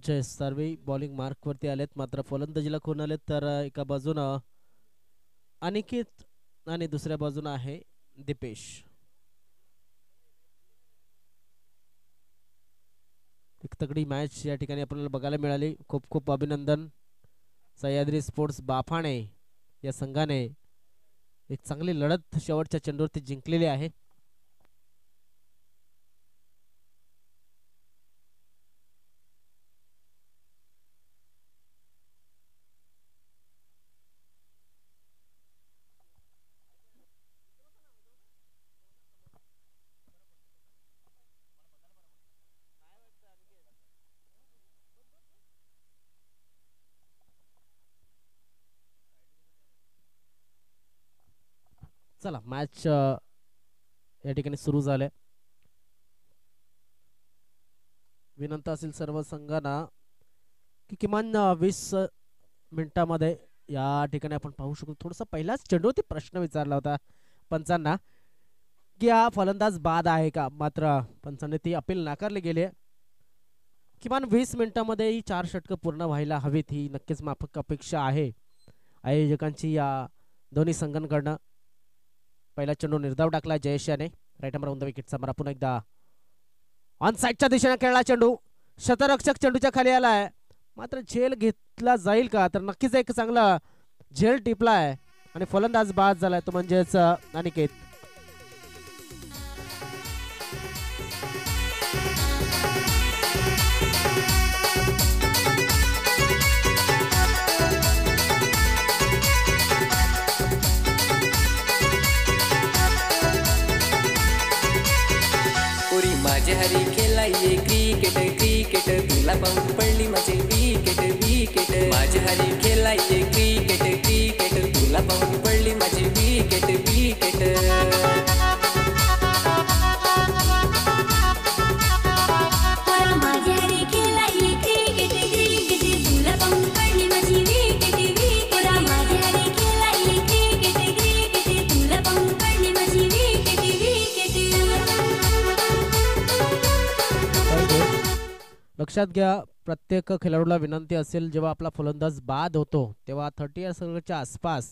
जे सर्व bowling mark वरती आलेत मात्र फलंदाजीला कोण आलेत तर एका बाजूने अनिकेत आणि दुसऱ्या बाजूने आहे दीपेश. एक तगडी मॅच या ठिकाणी आपल्याला बघायला मिळाली. खूप खूप अभिनंदन सह्याद्री स्पोर्ट्स बाफाणे या संघाने एक चांगली लढत शेवटच्या चेंडूवरती जिंकलेली आहे. चला मॅच या ठिकाणी सुरू झाले. विनंती असेल सर्व संघांना की किमान 20 मिनिटांमध्ये या ठिकाणी आपण पाहू शकतो. थोडासा पहिलाच चेंडूवरती प्रश्न विचारला होता पंचांना की हा फलंदाज बाद आहे का, मात्र पंचांनी ती अपील नाकारली गेली. किमान 20 मिनिटांमध्ये ही 4 षटकं पूर्ण व्हायला हवीत ही नक्कीच माफक अपेक्षा आहे आयोजकांची या दोन्ही संघांकडनं. पहिला चेंडू निर्धाव टाकला जयेश याने. राईट नंबर ऑन द विकेटचा मारा पुन्हा एकदा ऑन साईडच्या दिशेने खेळला चेंडू. शतरक्षक चेंडूच्या खाली आलाय मात्र झेल घेतला जाईल का, तर नक्कीच एक चांगला झेल टिपलाय आणि फलंदाज बाद झालाय तो म्हणजेच अनिकेत. माझे हरी खेळाये क्रिकेट क्रिकेट तुला पाहून पडली माझे विकेट विकेट. माझे हरी खेळाये क्रिकेट क्रिकेट तुला पाहून पडली माझे विकेट विकेट. लक्षात घ्या प्रत्येक खेळाडूला विनंती असेल जेव्हा आपला फलंदाज बाद होतो तेव्हा 30 इयर्सच्या आसपास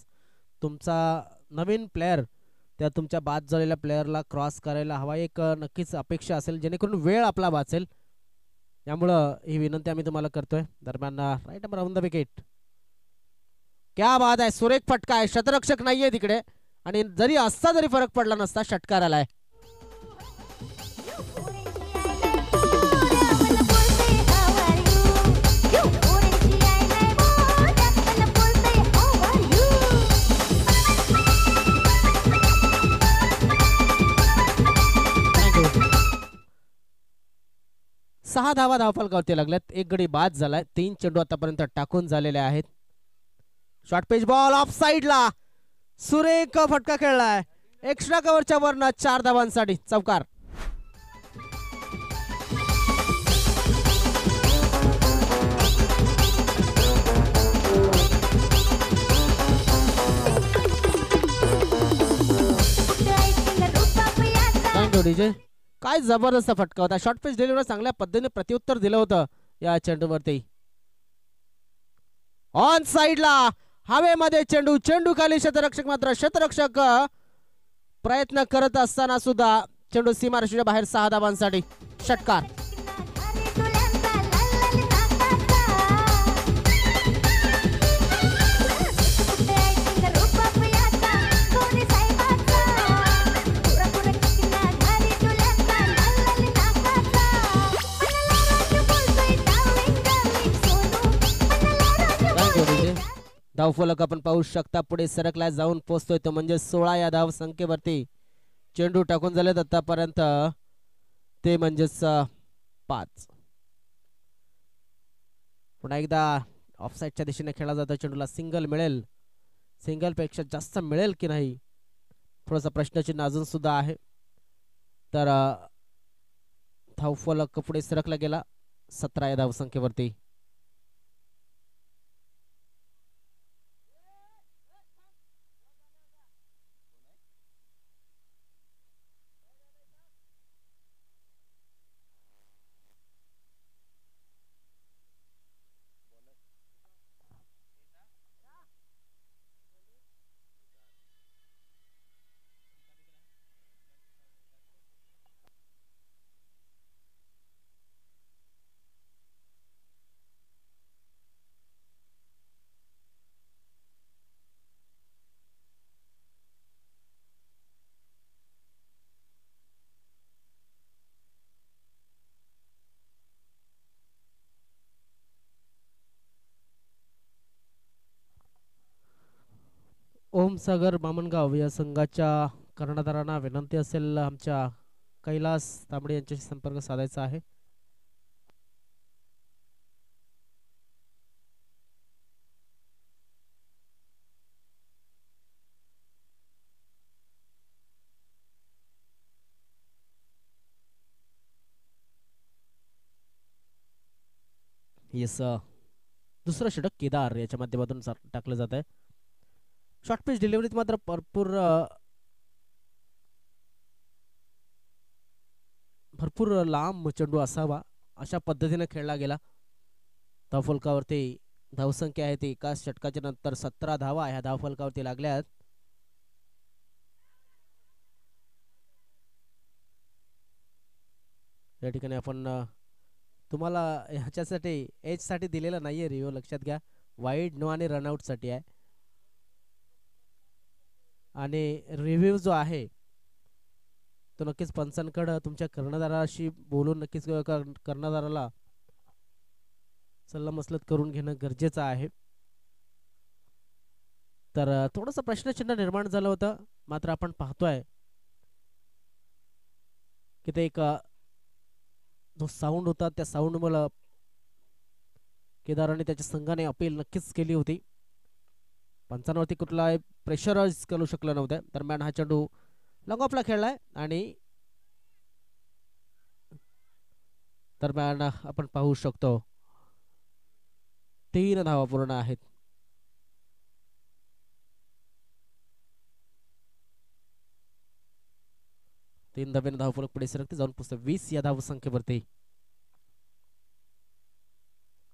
तुमचा नवीन प्लेयर त्या तुमच्या बाद झालेल्या प्लेयरला क्रॉस करायला हवा, एक नक्कीच अपेक्षा असेल जेणेकरून वेळ आपला वाचेल. त्यामुळं ही विनंती आम्ही तुम्हाला करतोय. दरम्यान right number on the wicket. क्या बात आहे, सुरेख फटका आहे. शतरक्षक नाहीये तिकडे आणि जरी असता जरी फरक पडला नसता षटकार आलाय. सहा धावा धावफलकावरती लागल्यात. एक गडी बाद झालाय. 3 चेंडू आतापर्यंत टाकून झालेले आहेत. शॉर्ट पेज बॉल ऑफ साइडला सुरेख फटका खेळलाय. एक्स्ट्रा कव्हरच्या वरनं 4 धावांसाठी चौकार. डीजे काय जबरदस्त फटका होता. शॉर्ट पिच डिलिव्हरी चांगल्या पद्धतीने प्रत्युत्तर दिलं होतं या चेंडूवरती. ऑन साइडला हवेमध्ये चेंडू, चेंडू खाली शतरक्षक मात्र शतरक्षक प्रयत्न करत असताना सुद्धा चेंडू सीमारेषेच्या बाहेर 6 धावांसाठी षटकार. धावफलक आपण पाहू शकता पुढे सरकला जाऊन पोहोचतोय तो म्हणजे 16 या धाव संख्येवरती. चेंडू टाकून झालेत आतापर्यंत ते म्हणजेच 5. पुन्हा एकदा ऑफसाईडच्या दिशेने खेळला जातो. चेंडूला सिंगल मिळेल, सिंगल पेक्षा जास्त मिळेल की नाही थोडासा प्रश्नचिन्ह अजून सुद्धा आहे. तर धावफलक पुढे सरकला गेला 17 या धाव संख्येवरती. ओमसागर बामणगाव या संघाच्या कर्णधारांना विनंती असेल आमच्या कैलास तांबडे यांच्याशी संपर्क साधायचा आहे. येस, दुसरं षटक केदार याच्या माध्यमातून टाकलं जात आहे. शॉर्ट पिच डिलिव्हरीत मात्र भरपूर भरपूर लांब चेंडू असावा अशा पद्धतीने खेळला गेला. धावफलकावरती धावसंख्या आहे ती एका षटकाच्या नंतर 17 धावा ह्या धावफलकावरती लागल्यात. या ठिकाणी आपण तुम्हाला ह्याच्यासाठी एज साठी दिलेला नाहीये रिव्ह्यू, लक्षात घ्या. वाईड नो आणि रनआउट साठी आहे. आणि रिव्ह्यू जो आहे तो नक्कीच पंचांकडे तुमच्या कर्णधाराशी बोलून नक्कीच कर्णधाराला सल्लामसलत करून घेणं गरजेचं आहे. तर थोडंसं प्रश्नचिन्ह निर्माण झालं होतं, मात्र आपण पाहतोय की ते एक जो साऊंड होता त्या साऊंड मला केदार आणि त्याच्या संघाने अपील नक्कीच केली होती. पंचांवरती कुठला प्रेशराइज करू शकलं नव्हतं. दरम्यान हा चेंडू लॉंग ऑफला खेळलाय आणि दरम्यान आपण पाहू शकतो 3 धावा पूर्ण आहेत. तीन धाब्याने धावफलक पुढे सरकते जाऊन पुस्तक 20 या धावसंख्येवरती.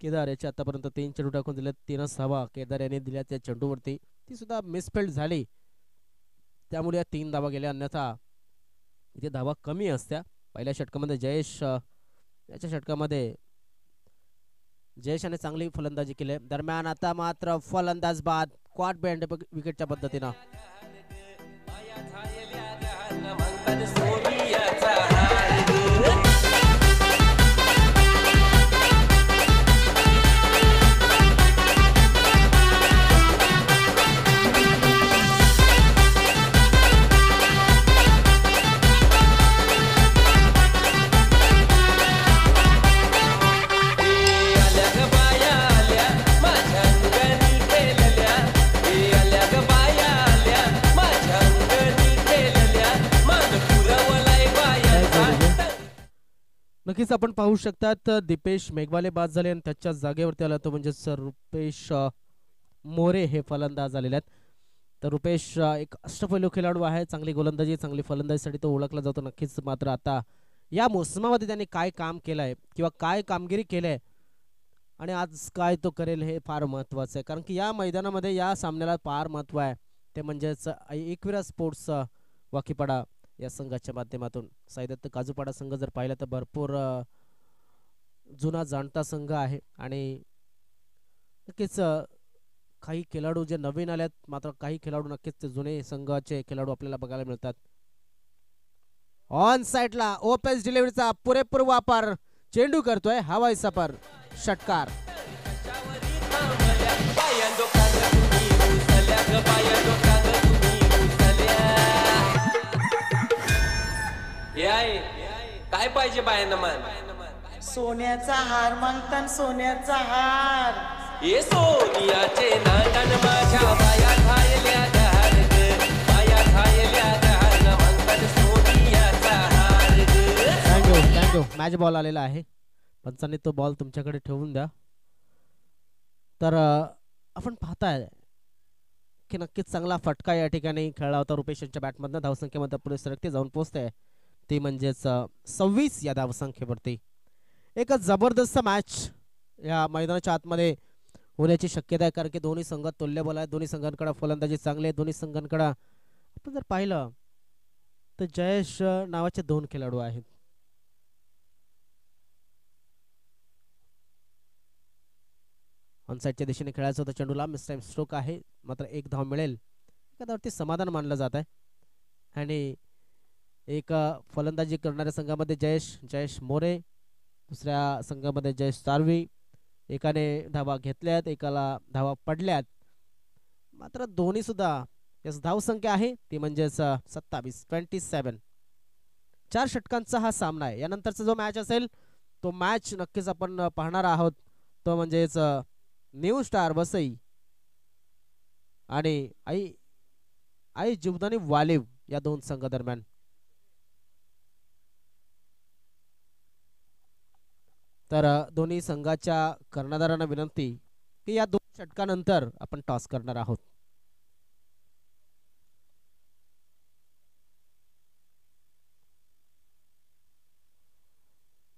केदार याचे आतापर्यंत 3 चेंडू टाकून दिले, 3च धावा केदार यांनी दिल्या त्या चेंडूवरती. ती सुद्धा मिसफिल्ड झाली, त्यामुळे या 3 धावा गेल्या. अन्यथा इथे धावा कमी असत्या. पहिल्या षटकामध्ये जयेश याच्या षटकामध्ये जयेशाने चांगली फलंदाजी केली. दरम्यान आता मात्र फलंदाज बाद क्वाड बँड विकेटच्या पद्धतीनं. नक्कीच आपण पाहू शकतात दीपेश मेघवाले बाद झाले आणि त्याच्या जागेवरती आला तो म्हणजे रुपेश मोरे हे फलंदाज आलेले आहेत. तर रुपेश एक अष्टपैलू खेळाडू आहे, चांगली गोलंदाजी चांगली फलंदाजीसाठी तो ओळखला जातो नक्कीच. मात्र आता या मोसमामध्ये त्यांनी काय काम केलंय किंवा काय कामगिरी केलंय आणि आज काय तो करेल हे फार महत्वाचं आहे. कारण की या मैदानामध्ये या सामन्याला फार महत्व आहे, ते म्हणजेच एकविरा स्पोर्ट्स वाकीपाडा या संघाच्या माध्यमातून. साईदत्त काजूपाडा संघ जर पाहिला तर भरपूर जुना जाणता संघ आहे आणि नक्कीच काही खेळाडू जे नवीन आल्यात, मात्र काही खेळाडू नक्कीच ते जुने संघाचे खेळाडू आपल्याला बघायला मिळतात. ऑन साइडला ओपेस डिलिव्हरीचा पुरेपूर वापर, चेंडू करतोय हवाई सफर, षटकार. काय पाहिजे बायांना मान? सोन्याचा हार मागतान सोन्याचा हार. ये सोनियाचे नाटन माझ्या बाया खायल्या धार ग, बाया खायल्या धार मागतान सोनियाचा हार ग. थँक्यू. मॅच बॉल आलेला आहे, पंचांनी तो बॉल तुमच्याकडे ठेवून द्या. तर आपण पाहताय की नक्कीच चांगला फटका या ठिकाणी खेळला होता. रुपेश यांच्या बॅटमधनं धावसंख्येमध्ये पुढे सरकते जाऊन पोहोचते ती म्हणजेच 26 या धावसंख्येवरती. एक जबरदस्त मॅच या मैदानाच्या आतमध्ये होण्याची शक्यता आहे, कारण की दोन्ही संघ तुल्यबळ आहेत, दोन्ही संघांकडे फलंदाजी चांगली आहे. दोन्ही संघांकडे आपण जर पाहिलं तर जयेश नावाचे 2 खेळाडू आहेत. ऑनसाइडच्या दिशेने खेळायचं होतं चेंडूला, मिस टाइम स्ट्रोक आहे, मात्र 1 धाव मिळेल. एखाद्यावरती समाधान मानलं जात आहे. आणि एक फलंदाजी करणाऱ्या संघामध्ये जयेश मोरे, दुसऱ्या संघामध्ये जयेश सारवी. एकाने धावा घेतल्यात, एकाला धावा पडल्यात, मात्र दोन्ही सुद्धा याच धावसंख्या आहे ती म्हणजेच 27. 4 षटकांचा हा सामना आहे. यानंतरचा जो मॅच असेल तो मॅच नक्कीच आपण पाहणार आहोत. तो म्हणजेच न्यू स्टार वसई आणि आई जीवदानी वालिव या दोन संघादरम्यान. तर दोन्ही संघाच्या कर्णधारांना विनंती की या 2 षटकानंतर आपण टॉस करणार आहोत.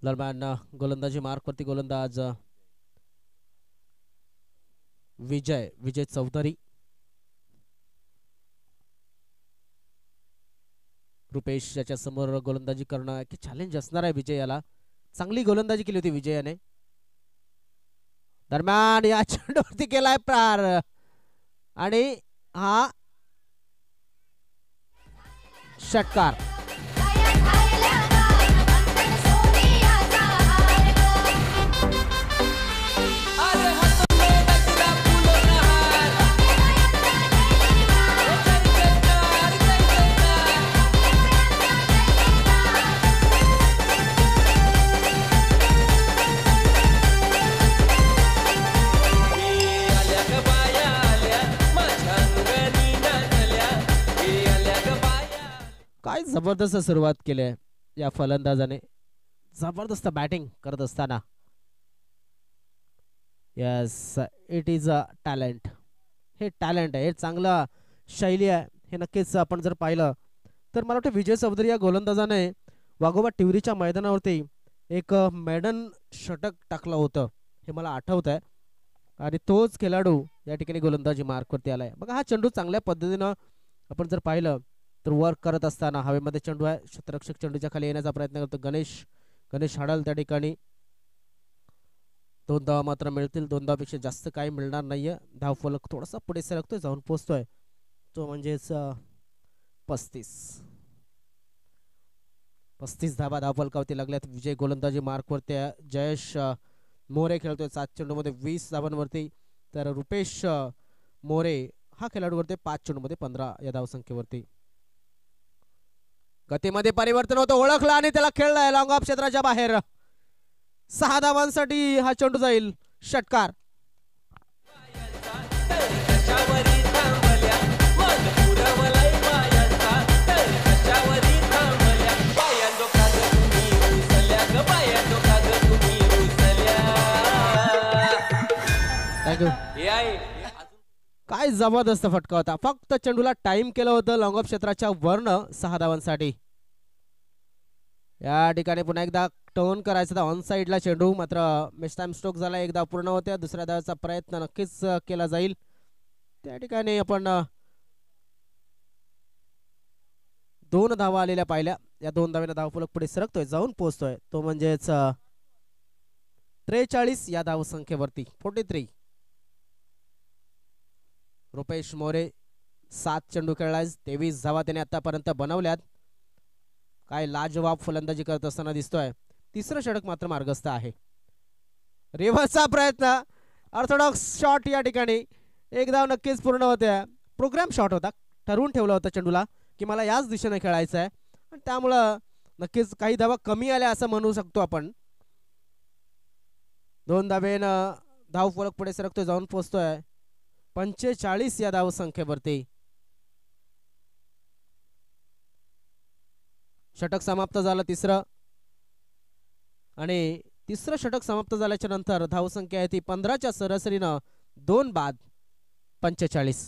दरम्यान गोलंदाजी मार्कवरती गोलंदाज विजय चौधरी. रुपेश याच्या समोर गोलंदाजी करणं की चॅलेंज असणार आहे विजय याला. चांगली गोलंदाजी केली होती विजयाने. दरम्यान या चेंडूवरती केलाय प्रार आणि हा षटकार. काय जबरदस्त सुरुवात केली आहे या फलंदाजाने. जबरदस्त बॅटिंग करत असताना. Yes, it is a talent. हे टॅलेंट आहे, हे चांगला शैली आहे. हे नक्कीच आपण जर पाहिलं तर मला वाटतं विजय चौधरी या गोलंदाजाने वाघोबा टिवरीच्या मैदानावरती एक मेडन षटक टाकलं होतं हे मला आठवत आहे. आणि तोच खेळाडू या ठिकाणी गोलंदाजी मार्कवरती आलाय. बघा हा चेंडू चांगल्या पद्धतीनं आपण जर पाहिलं तर वर्क करत असताना हवेमध्ये चेंडू आहे. क्षेत्ररक्षक चेंडूच्या खाली येण्याचा प्रयत्न करतो गणेश हाडल. त्या ठिकाणी 2 धावा मात्र मिळतील. 2 धावापेक्षा जास्त काही मिळणार नाहीये. धावफलक थोडासा पुढे सरकतोय, जाऊन पोहोचतोय तो म्हणजेच 35 धावा धावफलकावरती लागल्यात. विजय गोलंदाजी मार्कवरती. जयेश मोरे खेळतोय 7 चेंडूमध्ये 20 धावांवरती. तर रुपेश मोरे हा खेळाडू करतोय 5 चेंडूमध्ये 15 या धावसंख्येवरती. गतीमध्ये परिवर्तन होतं, ओळखला आणि त्याला खेळलाय लॉंग ऑफ क्षेत्राच्या बाहेर. 6 धावांसाठी हा चेंडू जाईल. षटकार. थँक्यू. काय जबरदस्त फटका होता. फक्त चेंडूला टाइम केलं होतं लॉंग ऑफ क्षेत्राच्या वरनं 6 धावांसाठी. या ठिकाणी पुन्हा एकदा टर्न करायचा होता ऑन साइडला चेंडू, मात्र मिस टाइम स्ट्रोक झाला. 1 धाव पूर्ण होत्या. दुसऱ्या धावाचा प्रयत्न नक्कीच केला जाईल. त्या ठिकाणी आपण 2 धावा आलेल्या पाहिल्या. या 2 धावेला धावफलक पुढे सरकतोय, जाऊन पोहोचतोय तो म्हणजेच 43 या धावसंख्येवरती. 43. रुपेश मोरे 7 चेंडू खेळलाय. 23 धावा त्याने आतापर्यंत बनवल्यात. काय लाजवाब फलंदाजी करत असताना दिसतोय. 3रं षटक मात्र मार्गस्थ आहे. रिव्हर्सचा प्रयत्न, ऑर्थोडॉक्स शॉट. या ठिकाणी 1 धाव नक्कीच पूर्ण होत्या. प्रोग्राम शॉट होता, ठरवून ठेवला होता चेंडूला की मला याच दिशेने खेळायचं आहे आणि त्यामुळं नक्कीच काही धावा कमी आल्या असं म्हणू शकतो आपण. 2 धावेनं धावफलक पुढे सरकतोय, जाऊन पोहोचतोय 45 या धावसंख्येवरती. षटक समाप्त झालं 3रं आणि 3रं षटक समाप्त झाल्याच्या नंतर धावसंख्या आहे ती 15च्या सरासरीनं 2 बाद 45.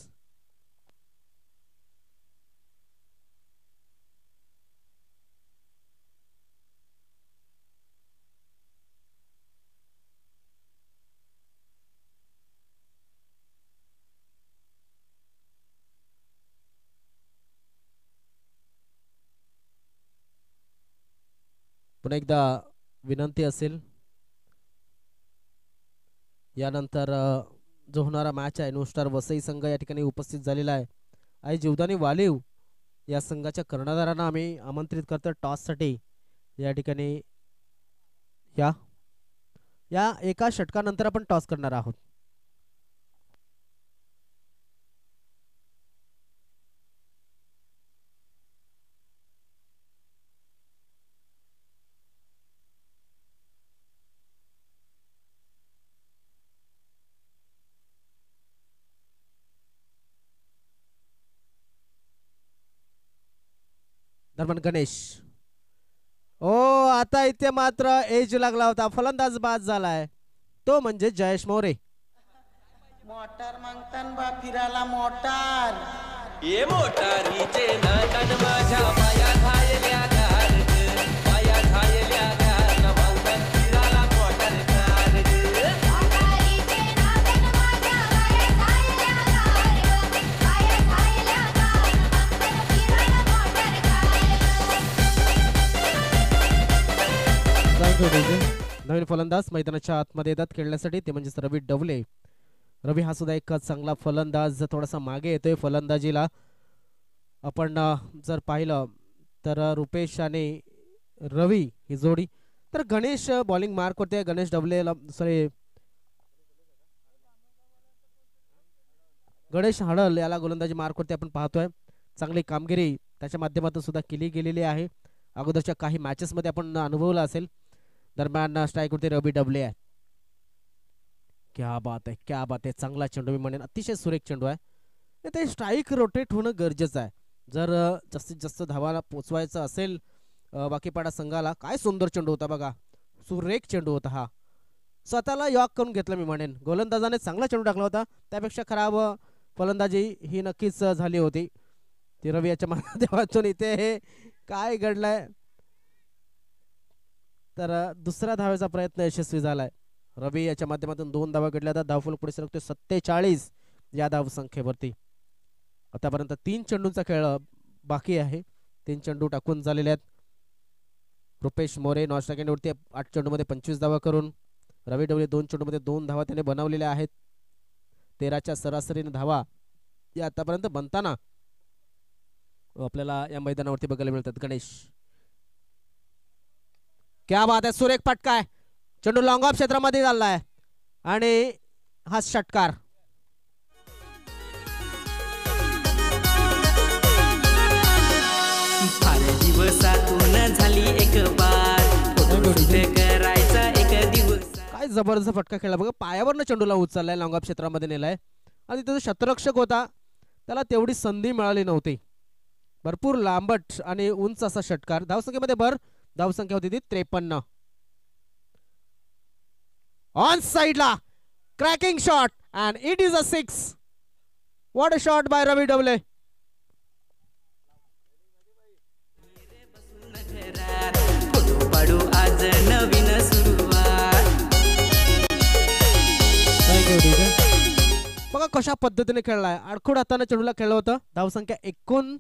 पुन्हा एकदा विनंती असेल, यानंतर जो होणारा मॅच आहे न्यू स्टार वसई संघ या ठिकाणी उपस्थित झालेला आहे. आई जीवदानी वालिव या संघाच्या कर्णधारांना आम्ही आमंत्रित करतो टॉससाठी. या ठिकाणी या एका षटकानंतर आपण टॉस करणार आहोत. दरम्यान गणेश, ओ आता इथे मात्र एज लागला होता, फलंदाज बाद झालाय, तो म्हणजे जयेश मोरे. मोटार मागतान बा फिरायला मोटार. ये मोटारीचे नाकान माझ्या पाया घायल्या गार ग, पाया घायल्या गार न मागतान फिरायला मोटार कार ग. मोटारीचे नाकान माझ्या पाया घायल्या गार ग, पाया घायल्या गार न मागतान फिरायला मोटार कार. नवीन फलंदाज मैदानाच्या आतमध्ये येतात खेळण्यासाठी, ते म्हणजे रवी डवले. रवी हा सुद्धा एक चांगला फलंदाज, थोडासा मागे येतोय फलंदाजीला. आपण जर पाहिलं तर रुपेश आणि रवी ही जोडी, तर गणेश बॉलिंग मार्क होते, गणेश डवलेला सॉरी गणेश हडल याला गोलंदाजी मार्क होते. आपण पाहतोय चांगली कामगिरी त्याच्या माध्यमातून सुद्धा केली गेलेली आहे, अगोदरच्या काही मॅचेस मध्ये आपण अनुभवलं असेल. दरम्यान स्ट्राईक वरती रवी डबले आहे. क्या बात आहे, क्या बात आहे, चांगला चेंडू, मी म्हणेन अतिशय सुरेख चेंडू आहे. ते स्ट्राईक रोटेट होणं गरजेचं आहे जर जास्तीत जास्त धावाला पोचवायचं असेल बाकीपाडा संघाला. काय सुंदर चेंडू होता बघा, सुरेख चेंडू होता हा, स्वतःला यॉक करून घेतलं मी म्हणेन. गोलंदाजाने चांगला चेंडू टाकला होता, त्यापेक्षा खराब फलंदाजी ही नक्कीच झाली होती. ती रवी याच्या माध्यमातून इथे हे काय घडलंय, तर दुसऱ्या धावेचा प्रयत्न यशस्वी झालाय. रवी याच्या माध्यमातून 2 धावा घडल्या, तर धावफलक पुढे सरकतोय 47 या धावसंख्येवरती. आतापर्यंत 3 चेंडूंचा खेळ बाकी आहे, 3 चेंडू टाकून झालेले आहेत. रुपेश मोरे नॉन स्ट्रायकिंगवरती 8 चेंडूमध्ये 25 धावा करून, रवी डवले 2 चेंडूमध्ये 2 धावा त्याने बनवलेल्या आहेत. 13च्या सरासरीने धावा या आतापर्यंत बनताना आपल्याला या मैदानावरती बघायला मिळतात. गणेश, क्या बात आहे, सुरेख फटका आहे, चेंडू लॉंग ऑफ क्षेत्रामध्ये चाललाय आणि हा षटकार. फार दिवसातून झाली एक बार, फोटो करायचा एक दिवस. काय जबरदस्त फटका खेळला बघा, पायावरनं चेंडूला उचललाय, लॉंग ऑफ क्षेत्रामध्ये नेलाय आणि त्याचा शतरक्षक होता, त्याला तेवढी संधी मिळाली नव्हती. भरपूर लांबट आणि उंच असा षटकार. धावसंख्येमध्ये भर, धावसंख्या होती ती 53. ऑन साइडला cracking shot and it is a 6. What a shot by Ravi Dawle. Photo पाडू आज नवीन सुरुवात. बघा कशा पद्धतीने खेळलाय, आडखोड हाताने चेंडूला खेळलं होतं. धावसंख्या 59.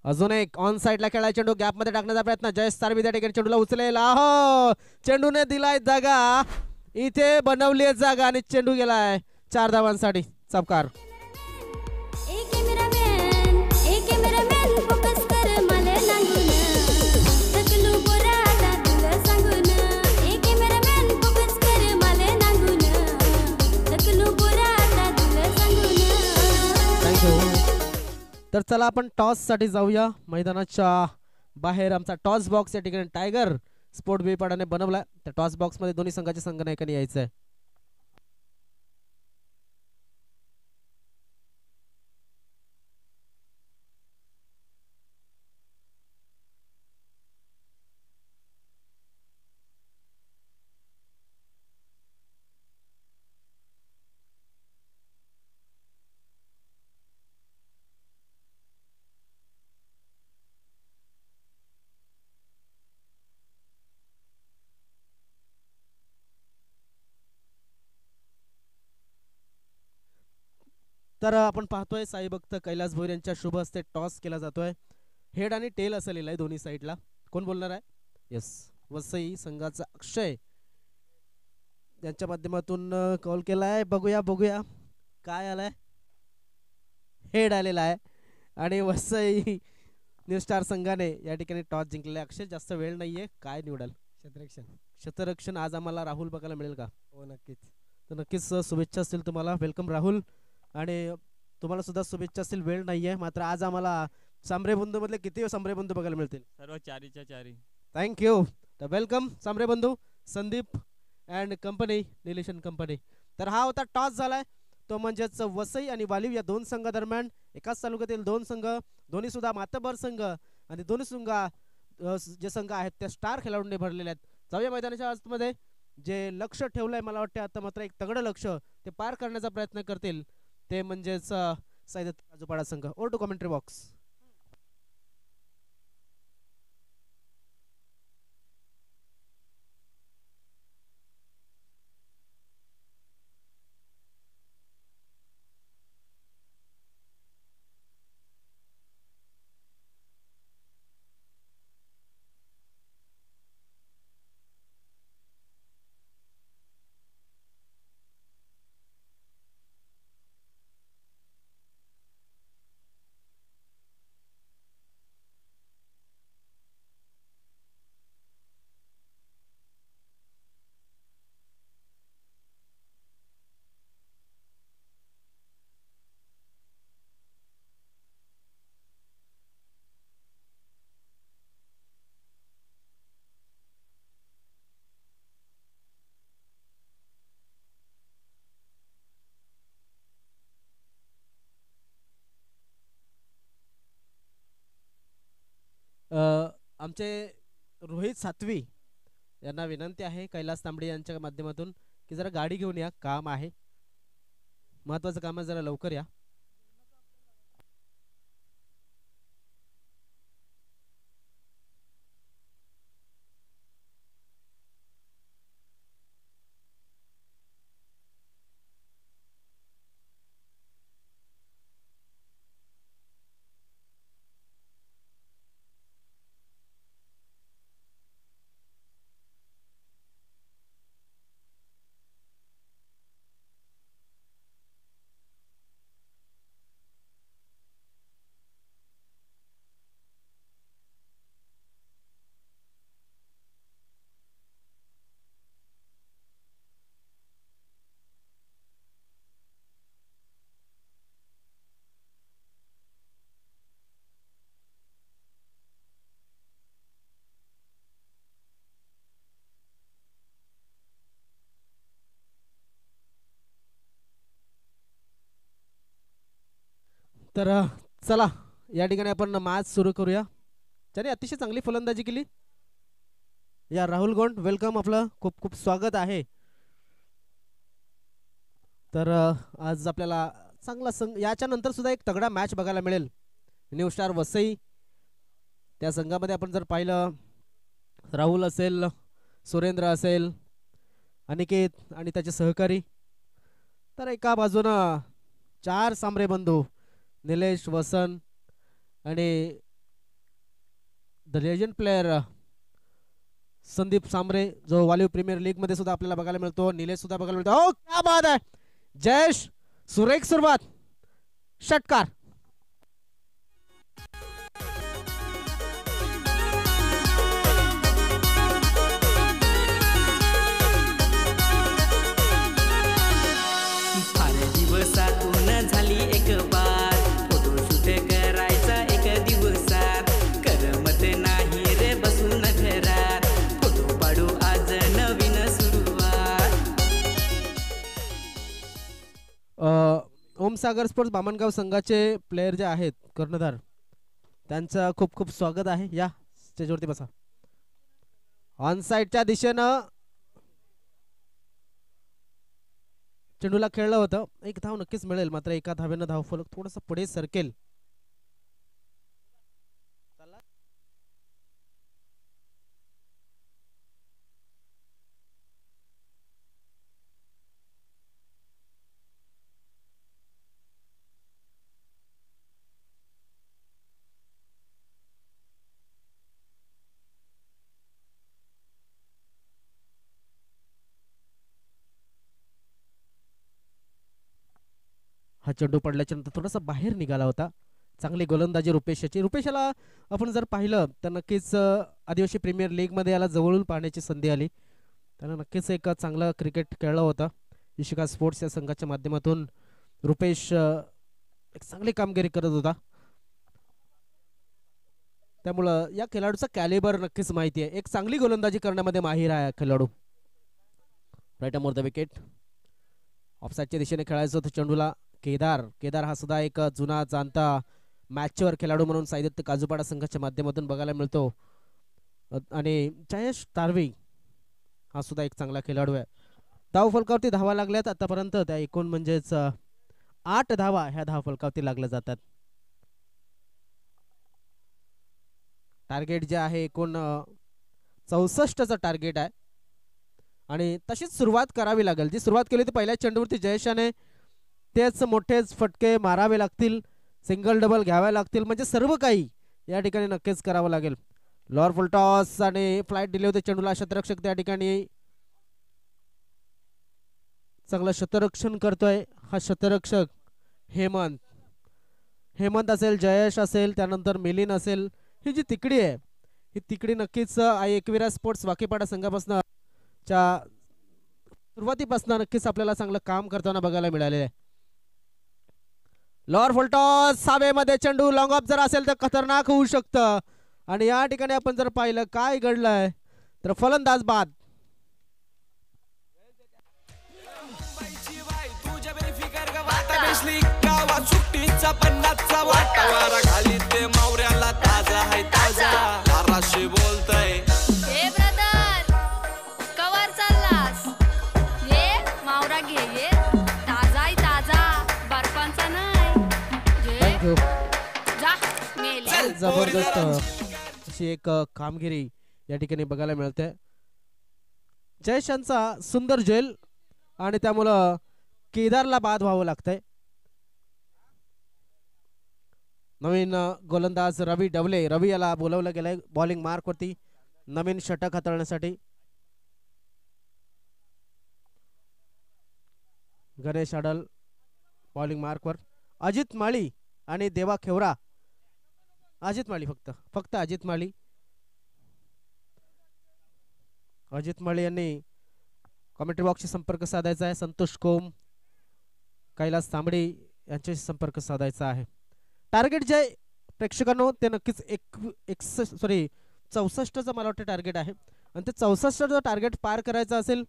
अजून एक ऑन साइडला खेळाय चेंडू, गॅप मध्ये टाकण्याचा प्रयत्न. जयेश सारवी त्या ठिकाणी चेंडूला उचलेला, हो चेंडूने दिलाय जागा, इथे बनवली आहे जागा आणि चेंडू गेलाय 4 धावांसाठी. चपकार. फोकस कर मला लागून, तकलू बोरा आता तुला सांगून. कॅमेरामॅन फोकस कर मला लागून, तकलू बोरा आता तुला सांगून. थँक्यू. तर चला आपण टॉस साठी जाऊया. मैदानाच्या बाहेर आमचा टॉस बॉक्स या ठिकाणी टायगर स्पोर्ट बेपाडाने बनवलाय. त्या टॉस बॉक्स मध्ये दोन्ही संघाच्या संघनायकांनी यायचं आहे. तर आपण पाहतोय साई भक्त कैलास भोईर यांच्या शुभ हस्ते टॉस केला जातोय. हेड आणि टेल असं लिहिलंय दोन्ही साईडला. कोण बोलणार आहे? येस, वसई संघाचा अक्षय यांच्या माध्यमातून कॉल केलाय. बघूया बघूया काय आलाय. हेड आलेला आहे आणि वसई न्यू स्टार संघाने या ठिकाणी टॉस जिंकलेला. अक्षय जास्त वेळ नाहीये, काय निवडाल? क्षेत्ररक्षण. क्षेत्ररक्षण. आज आम्हाला राहुल बघायला मिळेल का? हो नक्कीच. तर नक्कीच शुभेच्छा असतील तुम्हाला. वेलकम राहुल. आणि तुम्हाला सुद्धा शुभेच्छा असतील. वेळ नाहीये मात्र आज आम्हाला सांबरे बंधू मधले किती सांबरे बंधू बघायला मिळतील? सर्व 4च्या 4. थँक्यू. तर वेलकम सांबरे बंधू, संदीप अँड कंपनी, निलेशन कंपनी. तर हा होता टॉस झालाय. तो म्हणजेच वसई आणि वालीव या दोन संघादरम्यान एकाच तालुक्यातील दोन संघ, दोन्ही सुद्धा मातबर संघ आणि दोन्ही जे संघ आहेत ते स्टार खेळाडूंनी भरलेले आहेत. जाऊया मैदानाच्या आतमध्ये. जे लक्ष ठेवलंय मला वाटतं आता मात्र एक तगडं लक्ष ते पार करण्याचा प्रयत्न करतील ते म्हणजेच सैदत राजूपाडा संघ. Over to commentary box. आमचे रोहित सातवी यांना विनंती आहे कैलास तांबडे यांच्या माध्यमातून की जरा गाडी घेऊन या, काम आहे, महत्वाचं काम आहे, जरा लवकर या. तर चला या ठिकाणी आपण मॅच सुरू करूया. ज्याने अतिशय चांगली फलंदाजी केली या राहुल गोंड, वेलकम, आपलं खूप खूप स्वागत आहे. तर आज आपल्याला चांगला संघ, याच्या नंतर सुद्धा एक तगडा मॅच बघायला मिळेल. न्यू स्टार वसई त्या संघामध्ये आपण जर पाहिलं राहुल असेल, सुरेंद्र असेल, अनिकेत आणि त्याचे सहकारी, तर एका बाजूनं चार सामरे बंधू निलेश, वसंत आणि the legend player Sandeep Sambare जो वालीव प्रीमियर लीग मध्ये सुद्धा आपल्याला बघायला मिळतो. निलेश सुद्धा बघायला मिळतो. ओ क्या बात आहे, जयेश, सुरेख सुरुवात, षटकार. दिवसातून झाली एक बार फोटोशूट करायचा एक दिवसात, करमत नाही रे बसून घरात, फोटो पाडू आज नवीन सुरुवात. ओमसागर स्पोर्ट्स बामणगाव संघाचे प्लेयर जे आहेत कर्णधार, त्यांचं खूप खूप स्वागत आहे. या स्टेजवरती बसा. ऑन साइडच्या दिशेनं चेंडूला खेळलं होतं, एक धाव नक्कीच मिळेल, मात्र एका धावेनं धावफलक थोडंसं पुढे सरकेल. हा चेंडू पडल्याच्या नंतर थोडासा बाहेर निघाला होता. चांगली गोलंदाजी रुपेशाची. रुपेशाला आपण जर पाहिलं तर नक्कीच आदिवासी प्रीमियर लीग मध्ये याला जवळून पाहण्याची संधी आली. त्यानं नक्कीच एक चांगलं क्रिकेट खेळलं होतं. इशिका स्पोर्ट्स या संघाच्या माध्यमातून रुपेश एक चांगली कामगिरी करत होता. त्यामुळं या खेळाडूचा कॅलिबर नक्कीच माहिती आहे. एक चांगली गोलंदाजी करण्यामध्ये माहिर आहे खेळाडू. Right arm over the wicket. ऑफसाईडच्या दिशेने खेळायचं होतं चेंडूला. केदार केदार हा सुद्धा एक जुना जाणता मॅचवर खेळाडू म्हणून साईदत्त काजूपाडा संघाच्या माध्यमातून बघायला मिळतो. आणि जयेश तारवी हा सुद्धा एक चांगला खेळाडू आहे. धाव फलकावरती धावा लागल्यात आतापर्यंत, त्या एकूण म्हणजेच 8 धावा ह्या धाव फलकावरती लागल्या जातात. टार्गेट जे आहे एकूण 64चं टार्गेट आहे आणि तशीच सुरुवात करावी लागेल. जी सुरुवात केली ती पहिल्या चेंडूवरती जयेशाने तेच मोठेच फटके मारावे लागतील, सिंगल डबल घ्यावे लागतील, म्हणजे सर्व काही या ठिकाणी नक्कीच करावं लागेल. लॉर फुलटॉस आणि फ्लाईट दिले होते चेंडूला. शतरक्षक त्या ठिकाणी चांगलं शतरक्षण करतोय. हा शतरक्षक हेमंत हेमंत असेल, जयेश असेल, त्यानंतर मिलिंद असेल. ही जी तिकडी आहे ही तिकडी नक्कीच एकविरा स्पोर्ट्स वाकीपाडा संघापासून च्या सुरुवातीपासून नक्कीच आपल्याला चांगलं काम करताना बघायला मिळाले आहे. लॉर फुलटॉस सावेमध्ये चेंडू लॉंग ऑफ जर असेल तर खतरनाक होऊ शकतं आणि या ठिकाणी आपण जर पाहिलं काय घडलंय तर फलंदाज बाद. सुट्टीचा पन्नासचा वाटावारा खाली ते मावऱ्याला ताजा आहे ताजा धाराशी बोलतय. ए ब्रदर कवर चाललास? ये मावरा घे ये ताजा आहे ताजा, बर्फांचा नाही. थँक्यू. जा मेले. जबरदस्त अशी एक कामगिरी या ठिकाणी बघायला मिळते. जयशांचा सुंदर जेल आणि त्यामुळं केदारला बाद व्हावं लागतंय. नवीन गोलंदाज रवी डवले, रवी याला बोलवलं गेलंय बॉलिंग मार्क वरती नवीन षटक हाताळण्यासाठी. गणेश आडल बॉलिंग मार्कवर. अजित माळी आणि देवा खेवरा. अजित माळी फक्त अजित माळी. अजित माळी यांनी कॉमेंट्री बॉक्सशी संपर्क साधायचा आहे. संतोष कोम, कैलास तांबडी यांच्याशी संपर्क साधायचा आहे. टार्गेट जे प्रेक्षकांनो ते नक्कीच 64चं मला वाटतं टार्गेट आहे आणि ते 64 टार्गेट पार करायचं असेल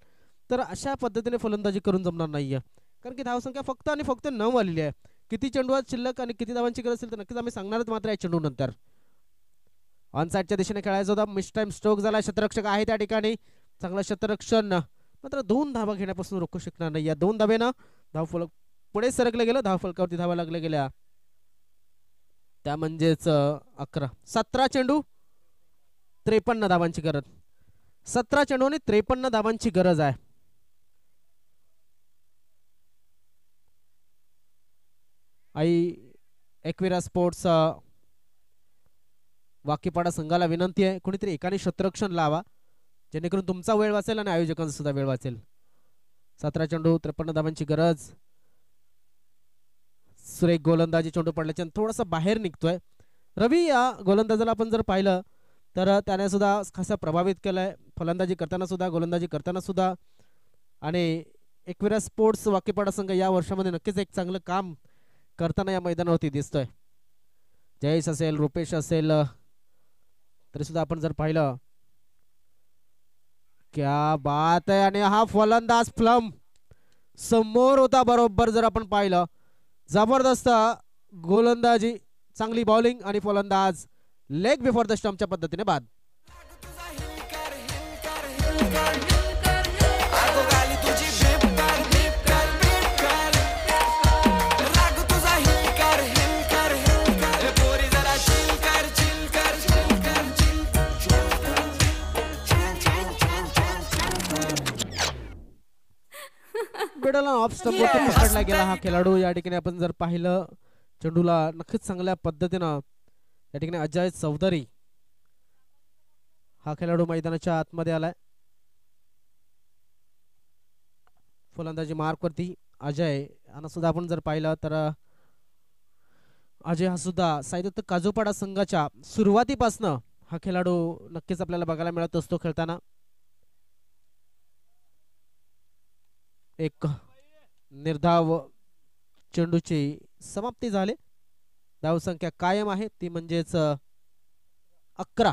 तर अशा पद्धतीने फलंदाजी करून जमणार नाहीये, कारण की धावसंख्या फक्त आणि फक्त 9 आलेली आहे. किती चेंडूत शिल्लक आणि किती धावांची गरज असेल तर नक्कीच आम्ही सांगणारच मात्र या चेंडू नंतर. ऑन साईडच्या दिशेने खेळायचं होता. मिस टाइम स्ट्रोक झाला. शतरक्षक आहे त्या ठिकाणी, चांगलं शतरक्षण मात्र 2 धावा घेण्यापासून रोखू शकणार नाही. या 2 धावेनं धाव फलक पुढे सरकलं गेलं. धाव फलकावरती धावा लागल्या गेल्या त्या म्हणजेच 11. 17 चेंडू 53 धावांची गरज. 17 चेंडू आणि 53 धावांची गरज आहे. आई एकविरा स्पोर्ट्स वाकीपाडा संघाला विनंती आहे कोणीतरी एकाने शतरक्षण लावा जेणेकरून तुमचा वेळ वाचेल आणि आयोजकांचा सुद्धा वेळ वाचेल. 17 चेंडू 53 धावांची गरज. सुरेख गोलंदाजी चेंडू पडल्याच्या थोडासा बाहेर निघतोय. रवी या गोलंदाजाला आपण जर पाहिलं तर त्याने सुद्धा खासा प्रभावित केलंय फलंदाजी करताना सुद्धा, गोलंदाजी करताना सुद्धा. आणि एकविरा स्पोर्ट्स वाकीपाडा संघ या वर्षामध्ये नक्कीच एक चांगलं काम करताना या मैदानावरती दिसतोय. जयेश असेल, रुपेश असेल, तरी सुद्धा आपण जर पाहिलं क्या बात आहे. आणि हा फलंदाज फ्लम समोर होता बरोबर. जर आपण पाहिलं जबरदस्त गोलंदाजी, चांगली बॉलिंग आणि फलंदाज लेग बिफोर द स्टंपच्या पद्धतीने बाद. मिडल ऑफ स्टंप पकडला गेला हा खेळाडू. या ठिकाणी आपण जर पाहिलं चेंडूला नक्कीच चांगल्या पद्धतीनं या ठिकाणी अजय चौधरी हा खेळाडू मैदानाच्या आतमध्ये आलाय. फलंदाजी मार्क वरती अजय यांना सुद्धा आपण जर पाहिलं तर अजय हा सुद्धा साईदत्त काजूपाडा संघाच्या सुरुवातीपासनं हा खेळाडू नक्कीच आपल्याला बघायला मिळत असतो खेळताना. एक निर्धाव चेंडूची समाप्ती झाली. धावसंख्या कायम आहे ती म्हणजेच 11.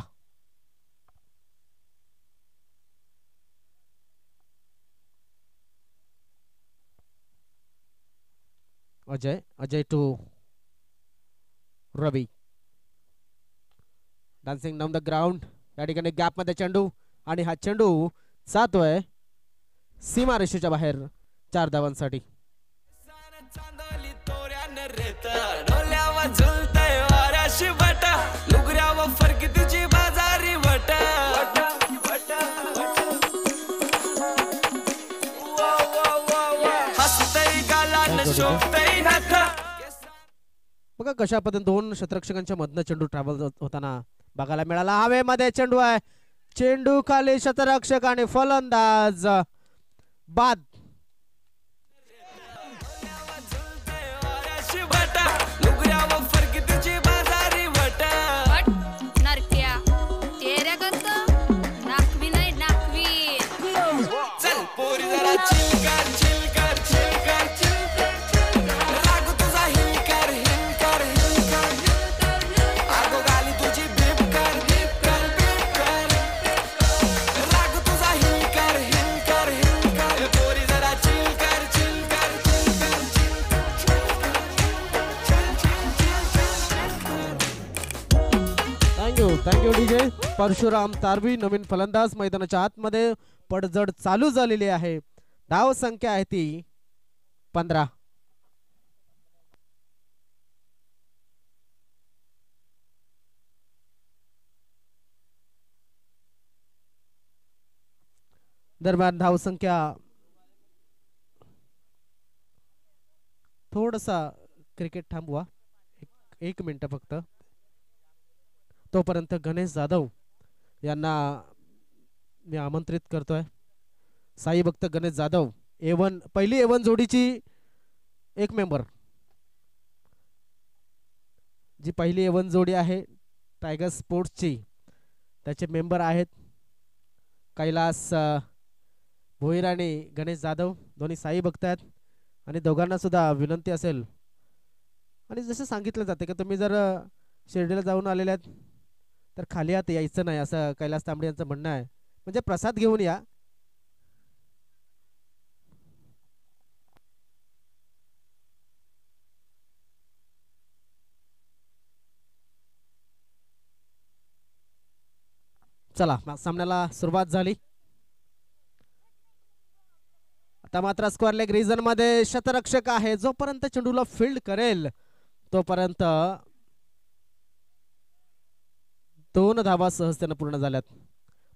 Ajay to Ravi. Dancing down the ground. या ठिकाणी गॅप मध्ये चेंडू आणि हा चेंडू जातोय सीमा रेषेच्या बाहेर 4 धावांसाठी. चांदली तोऱ्यानं रेत डोल्यावर झुलतय वाऱ्याशी बट लुगऱ्यावर फरकी तुझी बाजारी वट हसतय गालान शोभतय नथ. बघा कशा पद्धतीने 2 क्षेत्ररक्षकांच्या मधनं चेंडू ट्रॅव्हल होताना बघायला मिळाला. हवेमध्ये चेंडू आहे. चेंडू खाली क्षेत्ररक्षक आणि फलंदाज बाद. Thank you DJ. परशुराम तारवी नवीन फलंदाज मैदानाच्या आतमध्ये. पडझड चालू झालेली आहे. धाव संख्या आहे ती 15. दरम्यान धाव संख्या थोडासा क्रिकेट थांबवा. एक मिनिट फक्त. तोपर्यंत गणेश जाधव यांना मी आमंत्रित करतोय. साई भक्त गणेश जाधव A1 पहिली A1 जोडीची एक मेंबर. जी पहिली A1 जोडी आहे टायगर स्पोर्ट्सची त्याचे मेंबर आहेत कैलास भोईर आणि गणेश जाधव. दोन्ही साई भक्त आहेत आणि दोघांना सुद्धा विनंती असेल आणि जसं सांगितलं जाते की तुम्ही जर शिर्डीला जाऊन आलेले आहेत तर खाली हात यायचं नाही असं कैलास तांबडे यांचं म्हणणं आहे. म्हणजे प्रसाद घेऊन या. चला सामन्याला सुरुवात झाली. आता मात्र स्क्वेअर लेग रिजन मध्ये शतरक्षक आहे. जोपर्यंत चेंडूला फील्ड करेल तोपर्यंत 2 धावा सहजतेने पूर्ण झाल्यात.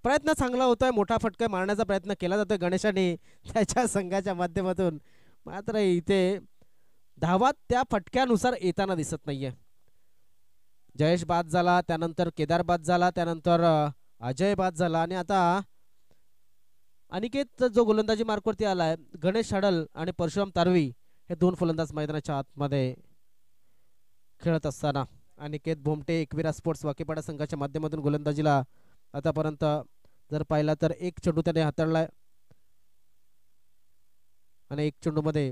प्रयत्न चांगला होतोय. मोठा फटका मारण्याचा प्रयत्न केला जातोय गणेशाने त्याच्या संघाच्या माध्यमातून. मात्र इथे धावा त्या फटक्यानुसार येताना दिसत नाहीये. जयेश बाद झाला, त्यानंतर केदार बाद झाला, त्यानंतर अजय बाद झाला आणि आता अनिकेत जो गोलंदाजी मार्कवरती आलाय. गणेश हडल आणि परशुराम तारवी हे 2 फलंदाज मैदानाच्या आतमध्ये खेळत असताना अनिकेत भोमटे एकविरा स्पोर्ट्स वाकेपाडा संघाच्या माध्यमातून गोलंदाजीला आतापर्यंत जर पाहिला तर 1 चेंडू त्याने हाताळलाय आणि 1 चेंडू मध्ये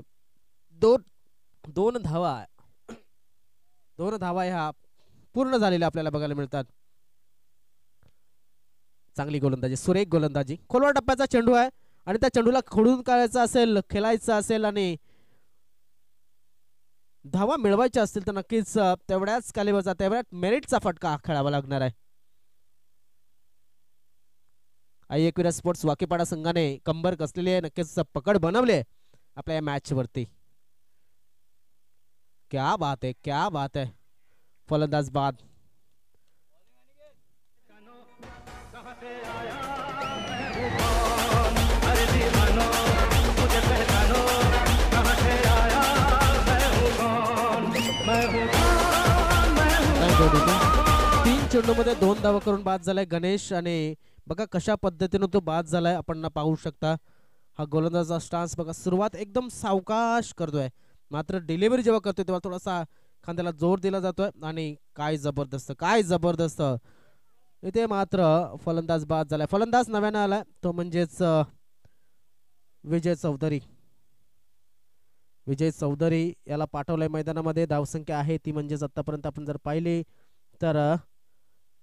दोन धावा ह्या पूर्ण झालेल्या आपल्याला बघायला मिळतात. चांगली गोलंदाजी, सुरेख गोलंदाजी. खोलवर टप्प्याचा चेंडू आहे आणि त्या चेंडूला खोडून काढायचा असेल, खेळायचं असेल आणि धावा मिळवायच्या असतील तर नक्कीच तेवढ्याच कालिबरचा तेवढ्याच मेरिटचा फटका खेळावा लागणार आहे. आई एकविरा स्पोर्ट्स वाकेपाडा संघाने कंबर कसलेली आहे. नक्कीच पकड बनवले आपल्या या मॅच वरती. क्या बात है, क्या बात है. फलंदाज बाद. तीन चेंडू मध्ये 2 धावा करून बाद झालाय गणेश आणि बघा कशा पद्धतीने तो बाद झालाय आपण पाहू शकता. हा गोलंदाजाचा स्टान्स बघा. सुरुवात एकदम सावकाश करतोय मात्र डिलिव्हरी जेव्हा करतोय तेव्हा थोडासा खांद्याला जोर दिला जातोय आणि काय जबरदस्त इथे मात्र फलंदाज बाद झालाय. फलंदाज नव्याने आलाय तो म्हणजेच विजय चौधरी याला पाठवलंय मैदानामध्ये. धावसंख्या आहे ती म्हणजेच आतापर्यंत आपण जर पाहिली तर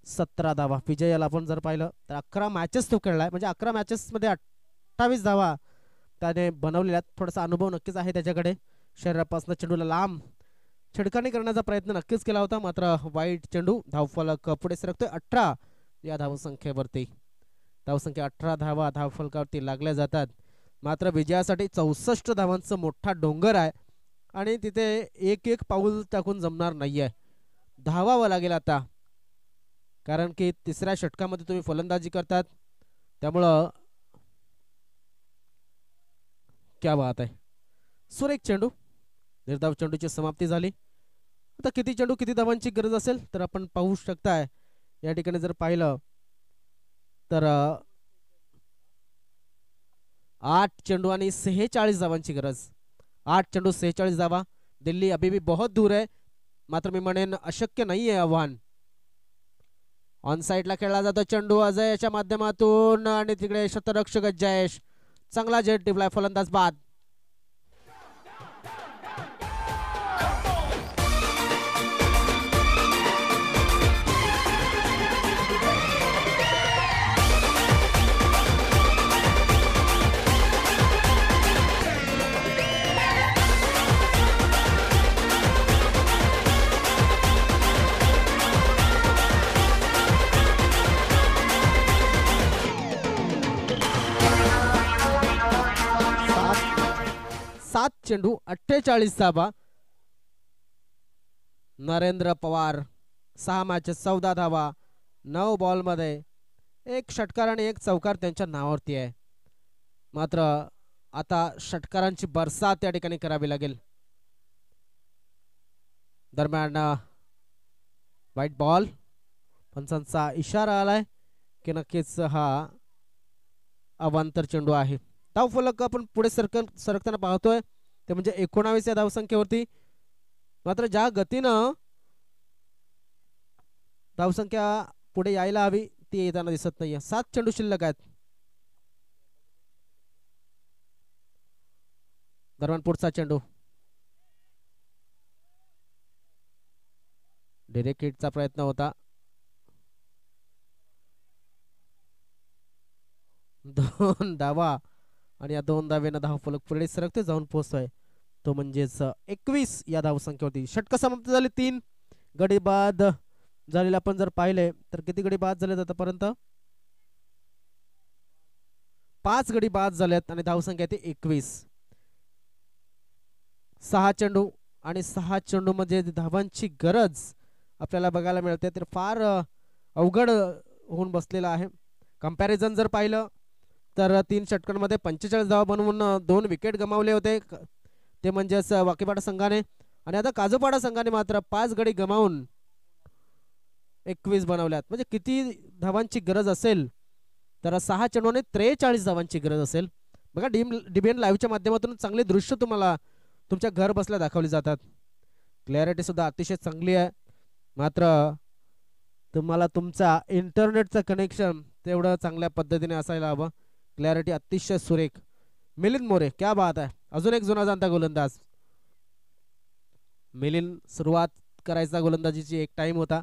17 धावा. विजय याला आपण जर पाहिलं तर 11 मॅचेस तो खेळलाय म्हणजे 11 मॅचेस मध्ये 28 धावा त्याने बनवलेल्या. थोडासा अनुभव नक्कीच आहे त्याच्याकडे. शरीरापासून चेंडूला लांब छेडखानी करण्याचा प्रयत्न नक्कीच केला होता, मात्र वाईट चेंडू. धावफलक पुढे सरकतोय 18 या धावसंख्येवरती. धावसंख्या 18 धावा धावफलकावरती लागल्या जातात. मात्र विजयासाठी 64 धावांचं मोठा डोंगर आहे आणि तिथे एक एक पाऊल टाकून जमणार नाहीये. धावावं लागेल आता, कारण की तिसऱ्या षटकामध्ये तुम्ही फलंदाजी करतात. त्यामुळं क्या बात आहे. सुरेख चेंडू. निर्धाव चेंडूची समाप्ती झाली. आता किती चेंडू किती धावांची गरज असेल तर आपण पाहू शकताय. या ठिकाणी जर पाहिलं तर 8 चेंडू आणि 46 धावांची गरज. 8 चेंडू 46 धावा. दिल्ली अभी भी बहुत दूर आहे, मात्र मी म्हणेन अशक्य नाहीये आव्हान. ऑन साइडला खेळला जातो चेंडू अजयच्या माध्यमातून आणि तिकडे शतरक्षक जयेश. चांगला जेट टिपलाय फलंदाज बाद. सात चेंडू 48 धावा. नरेंद्र पवार 6 मॅच 14 धावा 9 बॉल मध्ये 1 षटकार आणि 1 चौकार त्यांच्या नावावरती आहे. मात्र आता षटकारांची बरसात या ठिकाणी करावी लागेल. दरम्यान व्हाईट बॉल. पंचांचा इशारा आलाय की नक्कीच हा अवांतर चेंडू आहे. धावफलक आपण पुढे सरकताना पाहतोय ते म्हणजे 19 या धावसंख्येवरती. मात्र ज्या गतीनं धावसंख्या पुढे यायला हवी ती येताना दिसत नाहीये. 7 चेंडू शिल्लक आहेत. दरम्यान पुढचा चेंडू. डिरेक्ट हिटचा प्रयत्न होता. 2 धावा आणि या 2 धावेनं धावफलक पुढे सरकते जाऊन पोहोचतोय तो म्हणजेच 21 या धावसंख्येवरती. षटक समाप्त झाले. 3 गडी बाद झालेले आपण जर पाहिले तर किती गडी बाद झालेत आतापर्यंत? 5 गडी बाद झालेत आणि धावसंख्या ती 21. 6 चेंडू आणि 6 चेंडू मध्ये धावांची गरज आपल्याला बघायला मिळते तर फार अवघड होऊन बसलेला आहे. कंपॅरिझन जर पाहिलं तर 3 षटकांमध्ये 45 धावा बनवून 2 विकेट गमावले होते ते म्हणजेच वाकीपाडा संघाने. आणि आता काजूपाडा संघाने मात्र 5 गडी गमावून 21 बनवल्यात. म्हणजे किती धावांची गरज असेल तर 6 चेंडूने 43 धावांची गरज असेल. बघा डीबीएन लाईव्हच्या माध्यमातून चांगले दृश्य तुम्हाला तुमच्या घर बसल्या दाखवली जातात. क्लॅरिटी सुद्धा अतिशय चांगली आहे. मात्र तुम्हाला तुमचा इंटरनेटचं कनेक्शन तेवढं चांगल्या पद्धतीने असायला हवं. क्लॅरिटी अतिशय सुरेख. मिलिंद मोरे क्या बात आहे. अजून एक जुना जाणता गोलंदाज. मिलिंद सुरुवात करायचा गोलंदाजीची एक टाइम होता,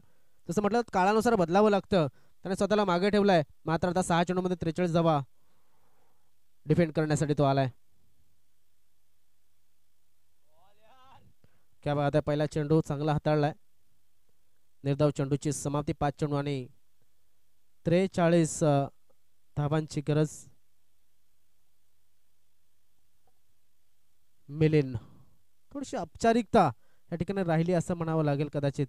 तसं म्हटलं काळानुसार बदलावं लागतं. त्याने स्वतःला मागे ठेवलाय. मात्र आता 6 चेंडूमध्ये 43 धावा डिफेंड करण्यासाठी तो आलाय. क्या बात आहे. पहिला चेंडू चांगला हाताळलाय. निर्धाव चेंडूची समाप्ती. 5 चेंडू आणि 43 धावांची गरज. मिलिंद थोडीशी औपचारिकता या ठिकाणी राहिली असं म्हणावं लागेल कदाचित.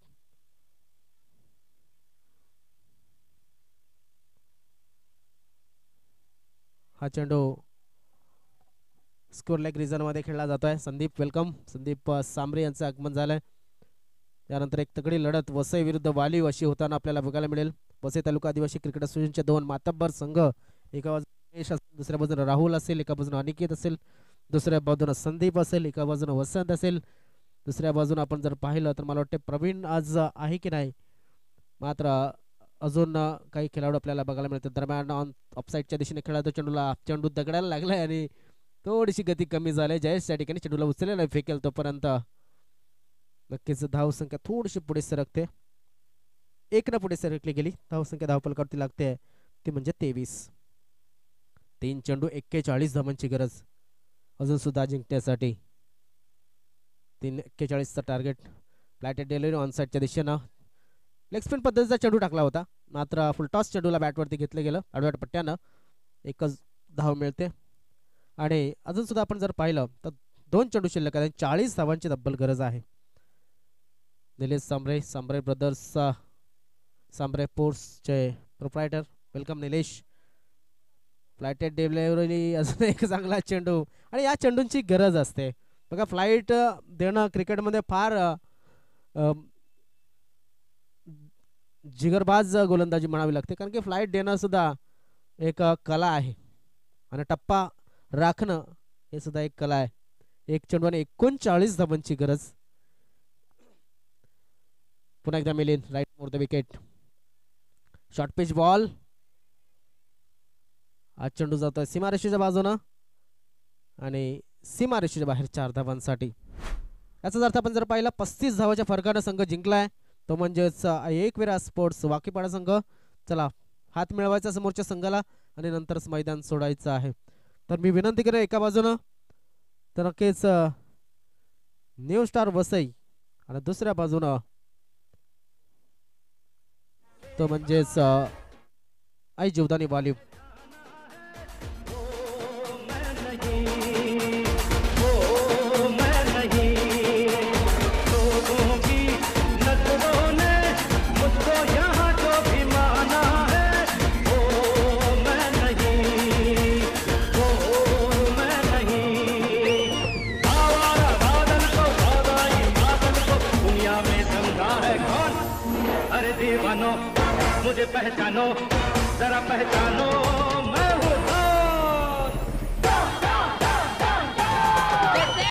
हा चेंडू स्कोर लेग रिजन मध्ये खेळला जातोय. संदीप वेलकम. संदीप सांबरे यांचं आगमन झालंय. त्यानंतर एक तगडी लढत वसई विरुद्ध वालीव अशी होताना आपल्याला बघायला मिळेल. वसई तालुका आदिवासी क्रिकेट असोसिएशनचे 2 मातब्बर संघ, एका बाजूला दुसऱ्या बाजूला राहुल असेल, एका बाजूला अनिकेत असेल, दुसऱ्या बाजूला संदीप असेल, एका बाजूला वसंत असेल, दुसऱ्या बाजूला आपण जर पाहिलं तर मला वाटतं प्रवीण आज आहे की नाही. मात्र अजून काही खेळाडू आपल्याला बघायला मिळतात. दरम्यान ऑन ऑफसाईडच्या दिशेने खेळाडू चेंडू दगडायला लागलाय आणि थोडीशी गती कमी झाली. जयेश त्या ठिकाणी चेंडूला उचललेला फेकेल तोपर्यंत नक्कीच धावसंख्या थोडीशी पुढे सरकते. 1 न पुढे सरकली गेली. धावसंख्या धावफलकावरती लागते ती म्हणजे 23. 3 चेंडू 41 धावांची गरज अजून सुद्धा जिंकण्यासाठी. 3:41चं टार्गेट. फ्लायटेड डिलिव्हरी ऑन साईडच्या दिशेनं लेग स्पिन पद्धतीचा चेंडू टाकला होता, मात्र फुलटॉस चेंडूला बॅटवरती घेतलं गेलं. आडव्या पट्ट्यानं एकच धाव मिळते. आणि अजून सुद्धा आपण जर पाहिलं तर 2 चेंडू शिल्लक आहेत. 40 धावांची तब्बल गरज आहे. निलेश सांबरे, सांबरे ब्रदर्स, सांबरे पोर्ट्सचे proprietor. Welcome Nilesh. Flighted delivery अजून एक चांगला चेंडू, आणि या चेंडूंची गरज असते बघा. फ्लाईट देणं क्रिकेटमध्ये फार जिगरबाज गोलंदाजी म्हणावी लागते, कारण की फ्लाईट देणं सुद्धा एक कला आहे आणि टप्पा राखणं हे सुद्धा एक कला आहे. एक चेंडू आणि 39 धावांची गरज. पुन्हा एकदा Milind right for the wicket. Short pitch ball. आज चेंडू जातोय सीमारेषेच्या बाजूनं आणि सीमारेषेच्या बाहेर 4 धावांसाठी. याचाच अर्थ आपण जर पाहिला 35 धावाच्या फरकानं संघ जिंकलाय, तो म्हणजेच एकविरा स्पोर्ट्स वाकीपाडा संघ. चला हात मिळवायचा समोरच्या संघाला आणि नंतरच मैदान सोडायचं आहे. तर मी विनंती करेन एका बाजूनं तर नक्कीच न्यू स्टार वसई आणि दुसऱ्या बाजूनं तो म्हणजेच आई जीवदानी वालीव. मुझे पहचानो, जरा पहचानो.